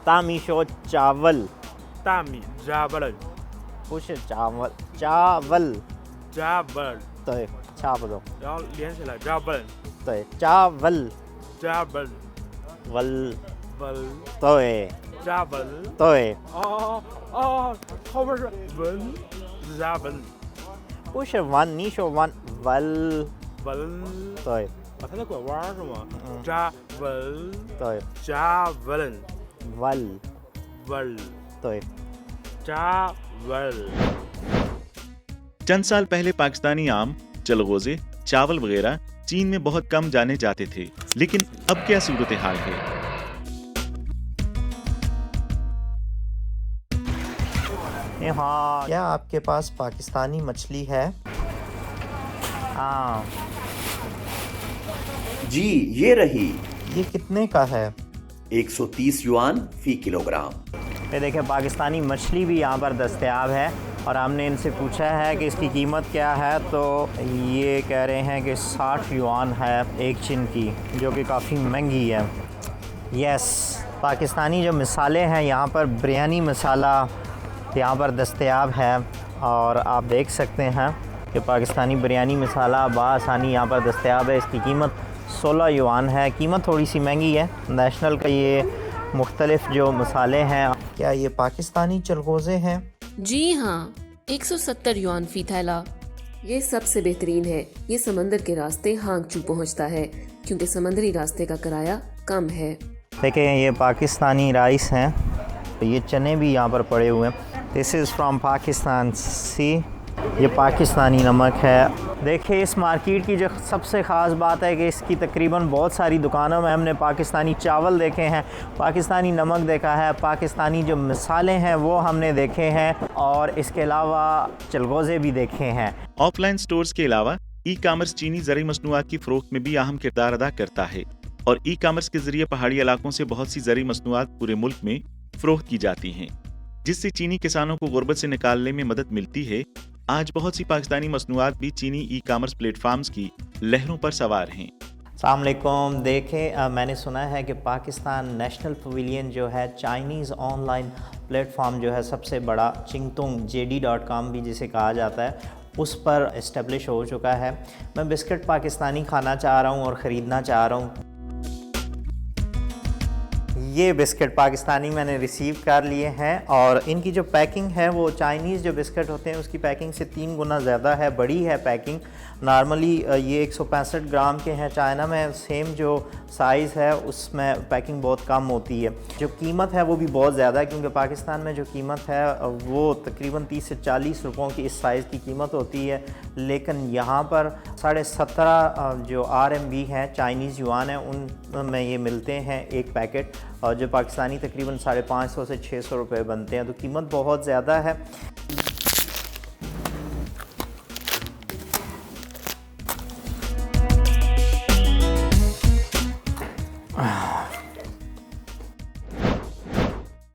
大米说 चावल 大米 Jabal 不是 चावल चावल Jabal，对，差不多。然后连起来 Jabal 对，चावल Jabal वल Val 对 Jabal 对，哦，后面是文 Jabal 不是 one，你说 one वल Val 对它在拐弯是吗嗯？Jabal 对 Jabal वल Val 对 Jabal。 चंद साल पहले पाकिस्तानी आम, चलगोजे, चावल वगैरह चीन में बहुत कम जाने जाते थे, लेकिन अब क्या सूरत हाल है? हाँ, क्या आपके पास पाकिस्तानी मछली है? हाँ। जी ये रही ये कितने का है? 130 युआन फी किलोग्राम। ये देखिए पाकिस्तानी मछली भी यहाँ पर दस्तयाब है और हमने इनसे पूछा है कि इसकी कीमत क्या है, तो ये कह रहे हैं कि 60 युआन है एक चिन की, जो कि काफ़ी महंगी है। यस, पाकिस्तानी जो मसाले हैं यहाँ पर बिरयानी मसाला यहाँ पर दस्तयाब है और आप देख सकते हैं कि पाकिस्तानी बिरयानी मसाला बासानी यहाँ पर दस्तयाब है। इसकी कीमत 16 युआन है। कीमत थोड़ी सी महंगी है। नेशनल का ये मुख्तलिफ जो मसाले हैं। क्या ये पाकिस्तानी चलगोज़े हैं? जी हाँ, 170 युआन फी थैला। ये सबसे बेहतरीन है। ये समंदर के रास्ते हांगचू पहुंचता है क्योंकि समुद्री रास्ते का किराया कम है। देखें ये पाकिस्तानी राइस हैं, तो ये चने भी यहाँ पर पड़े हुए हैं। दिस इज़ फ्राम पाकिस्तान सी। ये पाकिस्तानी नमक है। देखिए इस मार्केट की जो सबसे ख़ास बात है कि इसकी तकरीबन बहुत सारी दुकानों में हमने पाकिस्तानी चावल देखे हैं, पाकिस्तानी नमक देखा है, पाकिस्तानी जो मसाले हैं वो हमने देखे हैं और इसके अलावा चलगोज़े भी देखे हैं। ऑफलाइन स्टोर्स के अलावा ई कामर्स चीनी ज़रूरी मसनूआत की फ़रोख्त में भी अहम किरदार अदा करता है और ई कामर्स के जरिए पहाड़ी इलाकों से बहुत सी ज़रूरी मसनूआत पूरे मुल्क में फ़रोख्त की जाती हैं, जिससे चीनी किसानों को गुर्बत से निकालने में मदद मिलती है। आज बहुत सी पाकिस्तानी मसनूआत भी चीनी ई कामर्स प्लेटफार्म्स की लहरों पर सवार हैं। अस्सलाम वालेकुम। देखें मैंने सुना है कि पाकिस्तान नेशनल पवेलियन जो है चाइनीज़ ऑनलाइन प्लेटफॉर्म जो है सबसे बड़ा चिंगतुंग JD.com भी जिसे कहा जाता है, उस पर इस्टेब्लिश हो चुका है। मैं बिस्किट पाकिस्तानी खाना चाह रहा हूँ और ख़रीदना चाह रहा हूँ। ये बिस्किट पाकिस्तानी मैंने रिसीव कर लिए हैं और इनकी जो पैकिंग है वो चाइनीज़ जो बिस्किट होते हैं उसकी पैकिंग से 3 गुना ज़्यादा है, बड़ी है पैकिंग। नॉर्मली ये 165 ग्राम के हैं। चाइना में सेम जो साइज़ है उसमें पैकिंग बहुत कम होती है। जो कीमत है वो भी बहुत ज़्यादा है क्योंकि पाकिस्तान में जो कीमत है वो तकरीबन 30 से 40 रुपयों की इस साइज़ की कीमत होती है, लेकिन यहाँ पर 17.5 जो RMB हैं चाइनीज़ युआन है उनमें ये मिलते हैं एक पैकेट, और जो पाकिस्तानी तकरीबन 550 से 600 रुपये बनते हैं, तो कीमत बहुत ज़्यादा है।